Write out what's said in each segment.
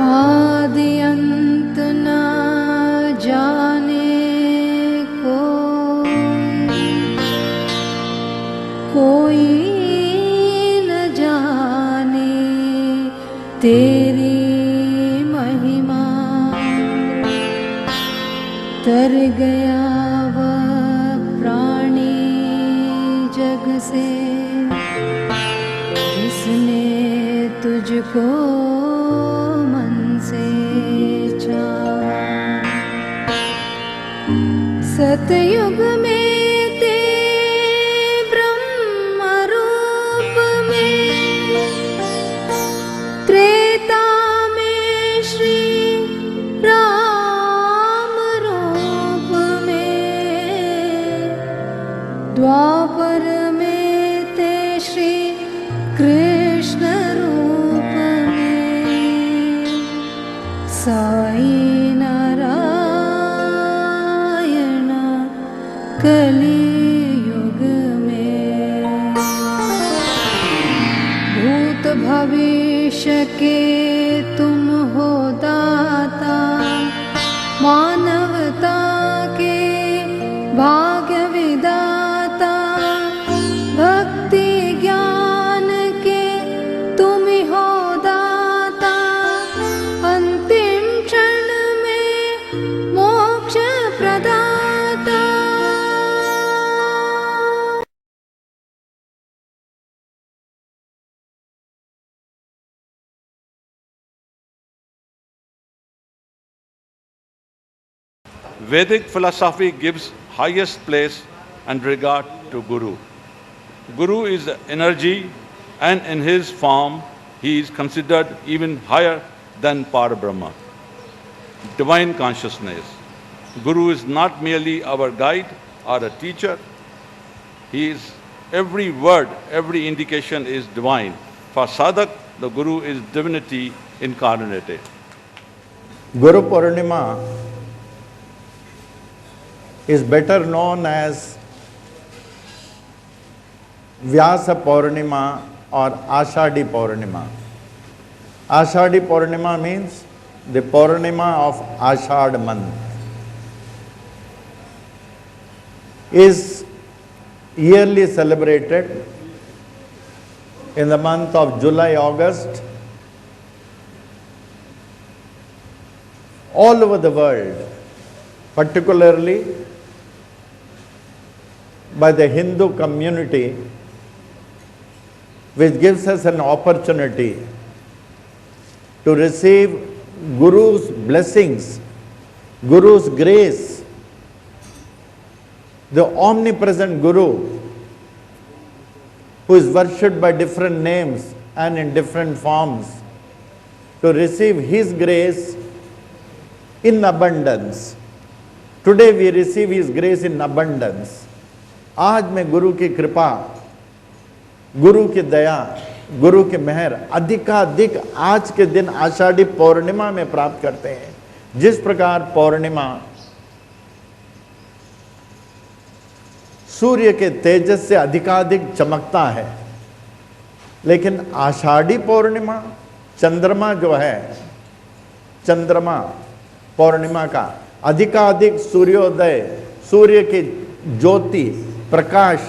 आदि अंत न जाने को कोई न जाने तेरी महिमा। तर गया वह प्राणी जग से जिसने तुझको सतयुग में ते ब्रह्म रूप में, त्रेता में श्री राम रूप में, द्वापर में ते श्री कृष्ण रूप में, साई कलियुग में। भूत भविष्य के तुम हो दाता, मानवता के भाग्य विदाता, भक्ति ज्ञान के तुम ही हो दाता, अंतिम क्षण में मोक्ष प्रदाता। Vedic philosophy gives highest place and regard to Guru. Guru is energy, and in his form he is considered even higher than Parabrahma, divine consciousness. Guru is not merely our guide or a teacher. He is every word, every indication is divine. For sadhak, the Guru is divinity incarnated. Guru Purnima is better known as Vyasa Purnima or Ashadi Purnima. Ashadi Purnima means the Purnima of Ashad month. Is yearly celebrated in the month of July, August, all over the world, particularly by the Hindu community, which gives us an opportunity to receive Guru's blessings, Guru's grace, the omnipresent Guru, who is worshipped by different names and in different forms, to receive his grace in abundance. Today we receive his grace in abundance. आज में गुरु की कृपा, गुरु की दया, गुरु की मेहर अधिकाधिक आज के दिन आषाढ़ी पौर्णिमा में प्राप्त करते हैं। जिस प्रकार पौर्णिमा सूर्य के तेजस से अधिकाधिक चमकता है, लेकिन आषाढ़ी पौर्णिमा चंद्रमा जो है, चंद्रमा पौर्णिमा का अधिकाधिक सूर्योदय, सूर्य की ज्योति, प्रकाश,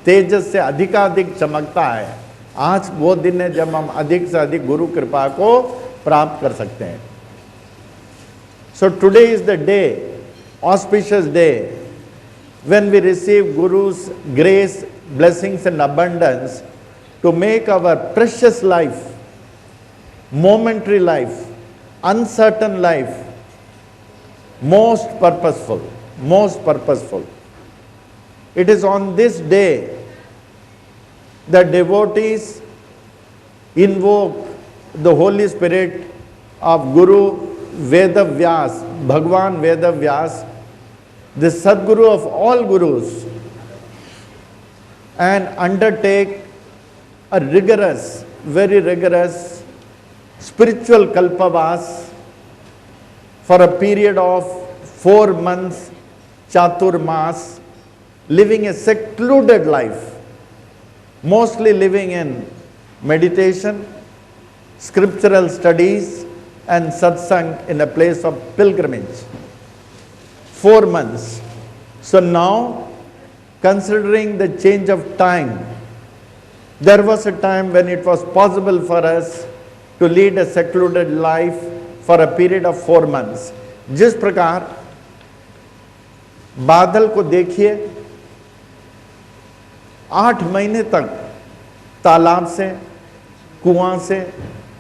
तेजस से अधिकाधिक चमकता है। आज वो दिन है जब हम अधिक से अधिक गुरु कृपा को प्राप्त कर सकते हैं। So today is the day, auspicious day, when we receive Guru's grace, blessings and abundance to make our precious life, momentary life, uncertain life, most purposeful, most purposeful. It is on this day that devotees invoke the Holy Spirit of Guru Veda Vyas, Bhagwan Veda Vyas, the Sadguru of all Gurus, and undertake a rigorous, very rigorous spiritual kalpavas for a period of 4 months, Chaturmas, living a secluded life, mostly living in meditation, scriptural studies and satsang in a place of pilgrimage. 4 months. So now, considering the change of time, there was a time when it was possible for us to lead a secluded life for a period of 4 months. जिस प्रकार बादल को देखिए, 8 महीने तक तालाब से, कुआं से,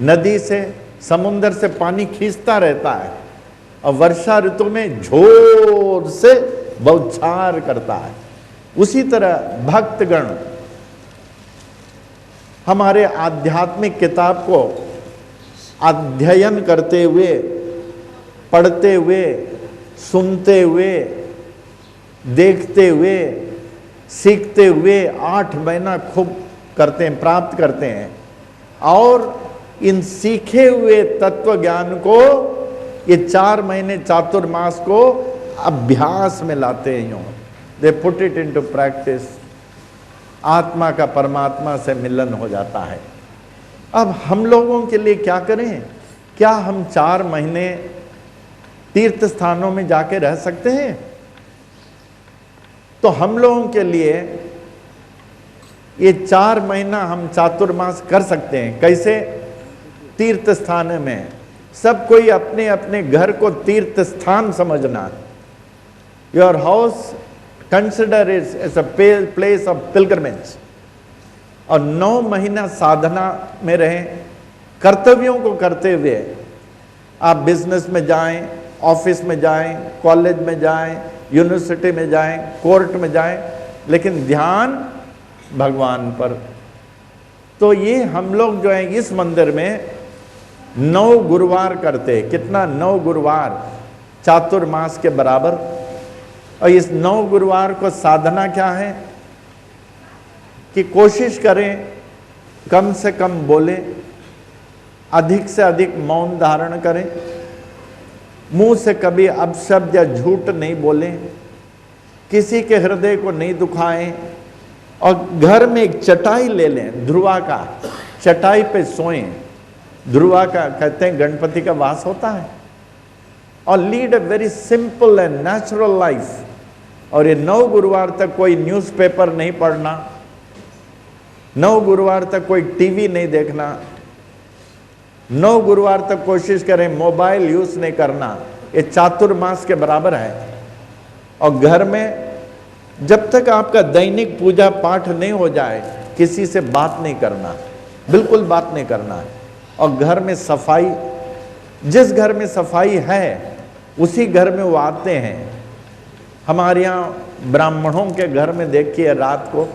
नदी से, समुद्र से पानी खींचता रहता है और वर्षा ऋतु में जोर से बौछार करता है। उसी तरह भक्तगण हमारे आध्यात्मिक किताब को अध्ययन करते हुए, पढ़ते हुए, सुनते हुए, देखते हुए, सीखते हुए 8 महीना खूब करते हैं, प्राप्त करते हैं और इन सीखे हुए तत्व ज्ञान को ये 4 महीने चातुर्मास को अभ्यास में लाते हैं। यूं they put it into practice. आत्मा का परमात्मा से मिलन हो जाता है। अब हम लोगों के लिए क्या करें? क्या हम 4 महीने तीर्थ स्थानों में जाके रह सकते हैं? तो हम लोगों के लिए ये 4 महीना हम चातुर्मास कर सकते हैं। कैसे? तीर्थ स्थान में सब कोई अपने अपने घर को तीर्थ स्थान समझना। Your house consider is as a place of pilgrimage. और 9 महीना साधना में रहें, कर्तव्यों को करते हुए। आप बिजनेस में जाएं, ऑफिस में जाएं, कॉलेज में जाएं, यूनिवर्सिटी में जाएं, कोर्ट में जाएं, लेकिन ध्यान भगवान पर। तो ये हम लोग जो है इस मंदिर में 9 गुरुवार करते हैं। कितना? 9 गुरुवार चातुर्मास के बराबर। और इस 9 गुरुवार को साधना क्या है कि कोशिश करें कम से कम बोले, अधिक से अधिक मौन धारण करें, मुंह से कभी अपशब्द या झूठ नहीं बोलें, किसी के हृदय को नहीं दुखाएं और घर में एक चटाई ले लें, ध्रुवा का, चटाई पे सोएं। ध्रुवा का कहते हैं गणपति का वास होता है। और lead a very simple and natural life. और ये 9 गुरुवार तक कोई न्यूज़पेपर नहीं पढ़ना, 9 गुरुवार तक कोई टीवी नहीं देखना, 9 गुरुवार तक कोशिश करें मोबाइल यूज नहीं करना। ये चातुर्मास के बराबर है। और घर में जब तक आपका दैनिक पूजा पाठ नहीं हो जाए, किसी से बात नहीं करना, बिल्कुल बात नहीं करना है। और घर में सफाई, जिस घर में सफाई है उसी घर में वो आते हैं। हमारे यहाँ ब्राह्मणों के घर में देखिए रात को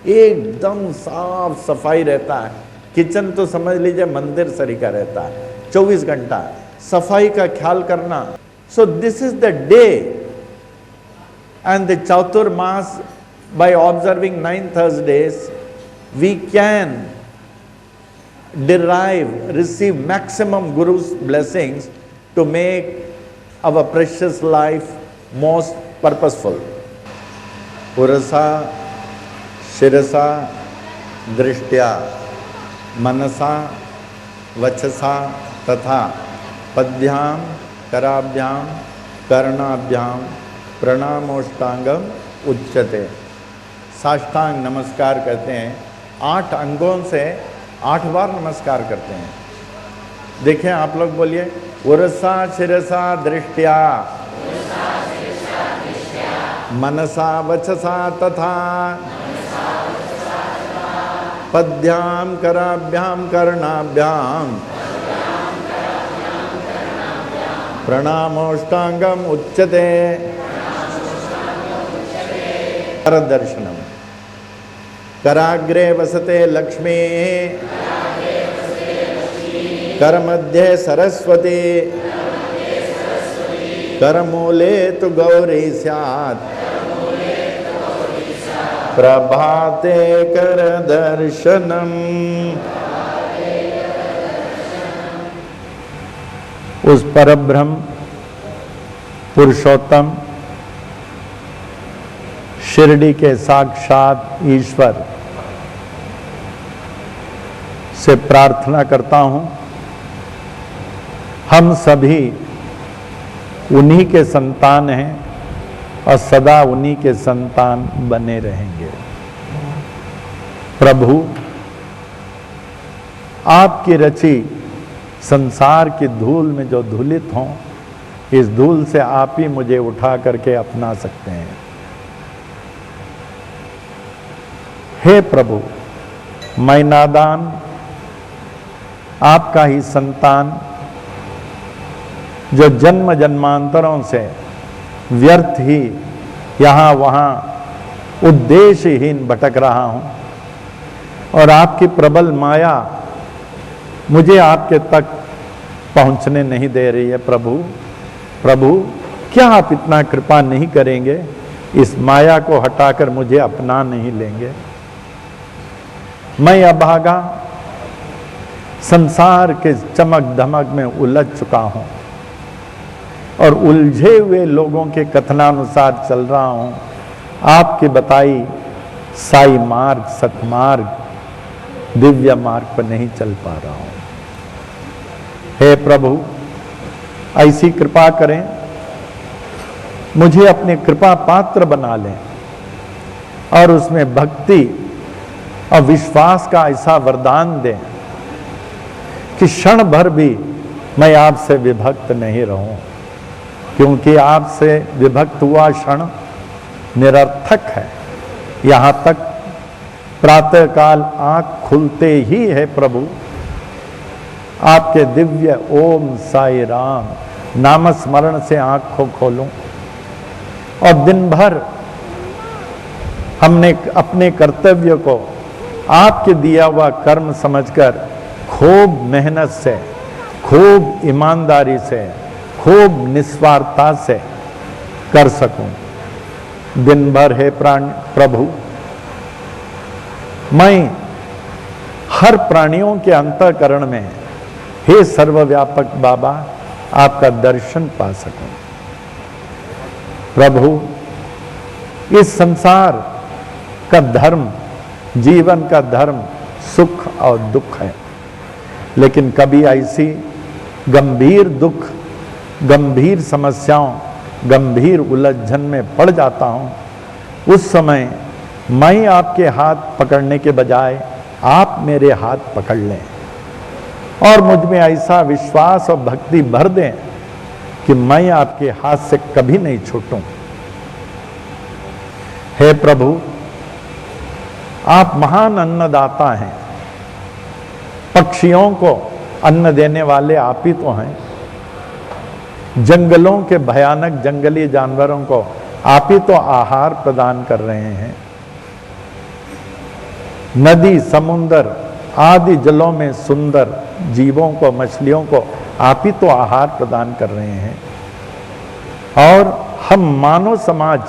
एकदम साफ सफाई रहता है। किचन तो समझ लीजिए मंदिर सरीका रहता है, 24 घंटा सफाई का ख्याल करना। So this is the day and the Chaturmas, by observing 9 Thursdays, we can receive maximum Guru's blessings to make our precious life most purposeful. पुरसा शिरसा दृष्टया मनसा वचसा तथा पद्भ्याम कराभ्याम कर्णाभ्याम प्रणामोष्टांगम उच्यते। साष्टांग नमस्कार कहते हैं। 8 अंगों से 8 बार नमस्कार करते हैं। देखें आप लोग बोलिए, उरसा शिरसा दृष्टया मनसा वचसा तथा पद्भ्याम कराभ्याम कर्णाभ्याम प्रणामोष्टांगम उच्यते। करदर्शनम कराग्रे वसते लक्ष्मी करमध्ये सरस्वती करमूले तु गौरी स्यात् प्रभाते करदर्शनम। उस परब्रह्म पुरुषोत्तम शिरडी के साक्षात ईश्वर से प्रार्थना करता हूं, हम सभी उन्हीं के संतान हैं और सदा उन्हीं के संतान बने रहेंगे। प्रभु, आपकी रची संसार की धूल में जो धूलित हों, इस धूल से आप ही मुझे उठा करके अपना सकते हैं। हे प्रभु, मैं नादान, आपका ही संतान, जो जन्म जन्मांतरों से व्यर्थ ही यहाँ वहाँ उद्देश्यहीन भटक रहा हूँ और आपकी प्रबल माया मुझे आपके तक पहुँचने नहीं दे रही है। प्रभु, प्रभु, क्या आप इतना कृपा नहीं करेंगे, इस माया को हटाकर मुझे अपना नहीं लेंगे? मैं अभागा संसार के चमक धमक में उलझ चुका हूं और उलझे हुए लोगों के कथनानुसार चल रहा हूं। आपके बताई साई मार्ग, सतमार्ग, दिव्य मार्ग पर नहीं चल पा रहा हूं। हे प्रभु, ऐसी कृपा करें, मुझे अपने कृपा पात्र बना लें और उसमें भक्ति और विश्वास का ऐसा वरदान दें कि क्षण भर भी मैं आपसे विभक्त नहीं रहूं, क्योंकि आपसे विभक्त हुआ क्षण निरर्थक है। यहां तक प्रातःकाल आंख खुलते ही है प्रभु, आपके दिव्य ओम साई राम नाम स्मरण से आंख को खोलूं और दिन भर हमने अपने कर्तव्य को आपके दिया हुआ कर्म समझकर खूब मेहनत से, खूब ईमानदारी से, खूब निस्वार्थता से कर सकूं। दिन भर है प्रभु, मैं हर प्राणियों के अंतःकरण में, हे सर्वव्यापक बाबा, आपका दर्शन पा सकूं। प्रभु, इस संसार का धर्म, जीवन का धर्म सुख और दुख है, लेकिन कभी ऐसी गंभीर दुख, गंभीर समस्याओं, गंभीर उलझन में पड़ जाता हूं, उस समय मैं आपके हाथ पकड़ने के बजाय आप मेरे हाथ पकड़ लें और मुझ में ऐसा विश्वास और भक्ति भर दें कि मैं आपके हाथ से कभी नहीं छूटूं। हे प्रभु, आप महान अन्नदाता हैं, पक्षियों को अन्न देने वाले आप ही तो हैं, जंगलों के भयानक जंगली जानवरों को आप ही तो आहार प्रदान कर रहे हैं, नदी समुंदर आदि जलों में सुंदर जीवों को, मछलियों को आप ही तो आहार प्रदान कर रहे हैं, और हम मानव समाज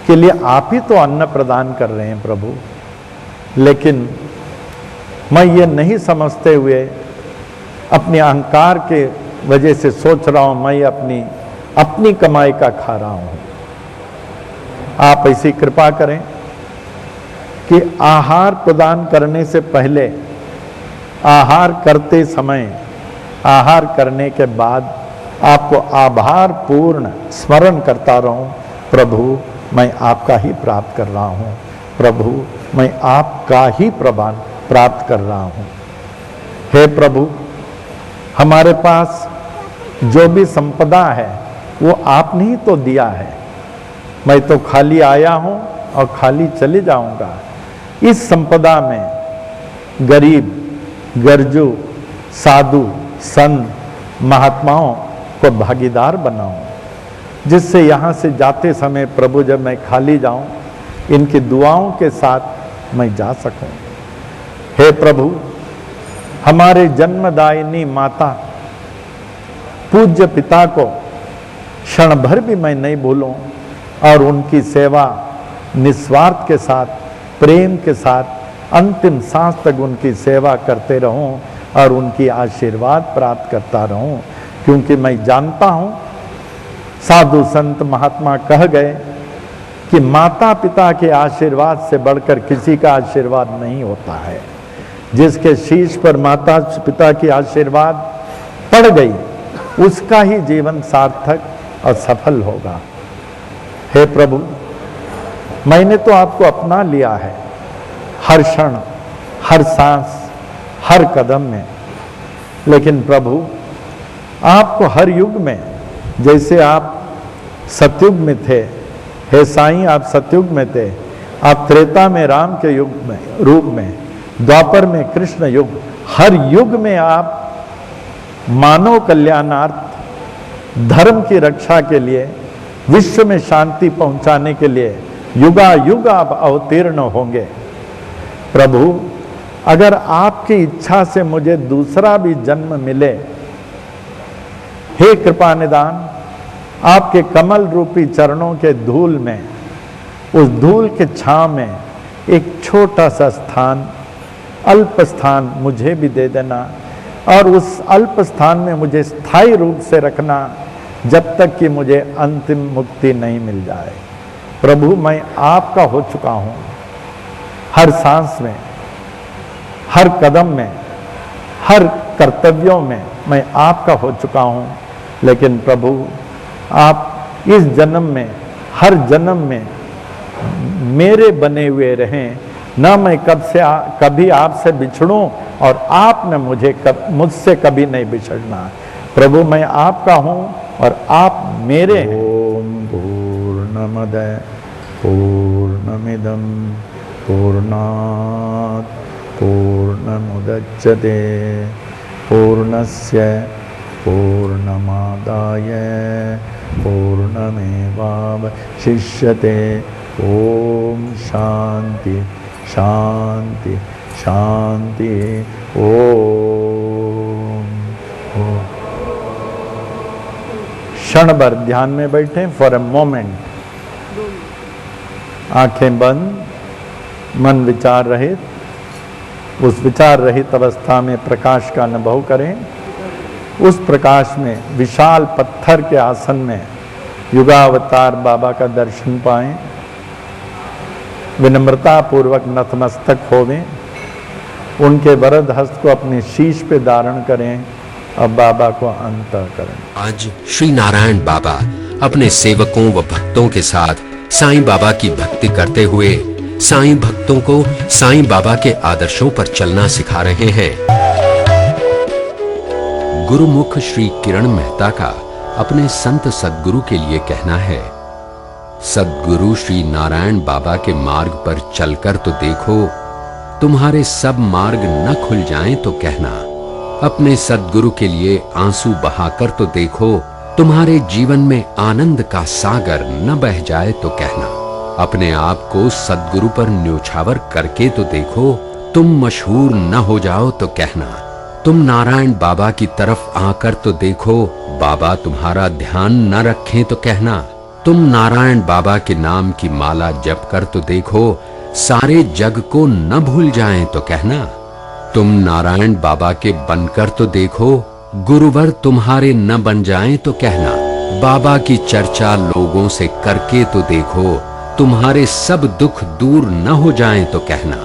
के लिए आप ही तो अन्न प्रदान कर रहे हैं प्रभु। लेकिन मैं ये नहीं समझते हुए अपने अहंकार के वजह से सोच रहा हूं मैं अपनी कमाई का खा रहा हूं। आप ऐसी कृपा करें कि आहार प्रदान करने से पहले, आहार करते समय, आहार करने के बाद आपको आभार पूर्ण स्मरण करता रहूं। प्रभु, मैं आपका ही प्राप्त कर रहा हूं। प्रभु, मैं आपका ही प्रदान प्राप्त कर रहा हूं। हे प्रभु, हमारे पास जो भी संपदा है वो आपने ही तो दिया है। मैं तो खाली आया हूं और खाली चले जाऊंगा। इस संपदा में गरीब, गरजू, साधु, संत, महात्माओं को भागीदार बनाऊं, जिससे यहाँ से जाते समय प्रभु जब मैं खाली जाऊं, इनकी दुआओं के साथ मैं जा सकूं। हे प्रभु, हमारे जन्मदायिनी माता पूज्य पिता को क्षण भर भी मैं नहीं भूलूं और उनकी सेवा निस्वार्थ के साथ, प्रेम के साथ अंतिम सांस तक उनकी सेवा करते रहूं और उनकी आशीर्वाद प्राप्त करता रहूं, क्योंकि मैं जानता हूं साधु संत महात्मा कह गए कि माता पिता के आशीर्वाद से बढ़कर किसी का आशीर्वाद नहीं होता है। जिसके शीश पर माता पिता की आशीर्वाद पड़ गई उसका ही जीवन सार्थक और सफल होगा। हे प्रभु, मैंने तो आपको अपना लिया है हर क्षण, हर सांस, हर कदम में, लेकिन प्रभु आपको हर युग में, जैसे आप सतयुग में थे, हे साईं आप सतयुग में थे, आप त्रेता में राम के युग में रूप में, द्वापर में कृष्ण युग, हर युग में आप मानव कल्याणार्थ, धर्म की रक्षा के लिए, विश्व में शांति पहुंचाने के लिए युगायुग आप अवतीर्ण होंगे। प्रभु अगर आपकी इच्छा से मुझे दूसरा भी जन्म मिले, हे कृपा निदान, आपके कमल रूपी चरणों के धूल में, उस धूल के छांव में एक छोटा सा स्थान, अल्प स्थान मुझे भी दे देना, और उस अल्प स्थान में मुझे स्थायी रूप से रखना जब तक कि मुझे अंतिम मुक्ति नहीं मिल जाए। प्रभु मैं आपका हो चुका हूँ, हर सांस में, हर कदम में, हर कर्तव्यों में मैं आपका हो चुका हूँ, लेकिन प्रभु आप इस जन्म में, हर जन्म में मेरे बने हुए रहें, न मैं कभी आपसे बिछड़ूं और आप न मुझसे कभी नहीं बिछड़ना। प्रभु मैं आपका हूँ और आप मेरे हैं। ओम पूर्णमद पूर्णमिदं पूर्णात् पूर्णमुदच्यते पूर्णस्य पूर्णमादाय पूर्णमेवावशिष्यते। ओम शांति शांति शांति। ओम। क्षण भर ध्यान में बैठे, फॉर अ मोमेंट, आंखें बंद, मन विचार रहित, उस विचार रहित अवस्था में प्रकाश का अनुभव करें। उस प्रकाश में विशाल पत्थर के आसन में युगावतार बाबा का दर्शन पाएं। विनम्रता पूर्वक नतमस्तक होवें, उनके वरद हस्त को अपने शीश पे धारण करें और बाबा को अंतर करें। आज श्री नारायण बाबा अपने सेवकों व भक्तों के साथ साईं बाबा की भक्ति करते हुए साईं भक्तों को साईं बाबा के आदर्शों पर चलना सिखा रहे हैं। गुरुमुख श्री किरण मेहता का अपने संत सद्गुरु के लिए कहना है, सद्गुरु श्री नारायण बाबा के मार्ग पर चलकर तो देखो, तुम्हारे सब मार्ग न खुल जाएं तो कहना। अपने सद्गुरु के लिए आंसू बहाकर तो देखो, तुम्हारे जीवन में आनंद का सागर न बह जाए तो कहना। अपने आप को सद्गुरु पर न्योछावर करके तो देखो, तुम मशहूर न हो जाओ तो कहना। तुम नारायण बाबा की तरफ आकर तो देखो, बाबा तुम्हारा ध्यान न रखें तो कहना। तुम नारायण बाबा के नाम की माला जप कर तो देखो, सारे जग को न भूल जाएं तो कहना। तुम नारायण बाबा के बनकर तो देखो, गुरुवर तुम्हारे न बन जाएं तो कहना। बाबा की चर्चा लोगों से करके तो देखो, तुम्हारे सब दुख दूर न हो जाएं तो कहना।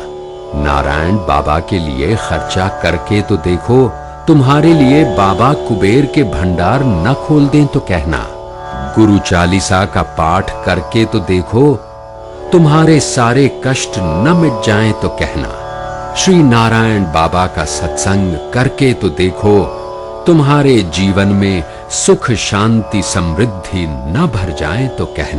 नारायण बाबा के लिए खर्चा करके तो देखो, तुम्हारे लिए बाबा कुबेर के भंडार न खोल दें तो कहना। गुरु चालीसा का पाठ करके तो देखो, तुम्हारे सारे कष्ट न मिट जाएं तो कहना। श्री नारायण बाबा का सत्संग करके तो देखो, तुम्हारे जीवन में सुख शांति समृद्धि न भर जाए तो कहना।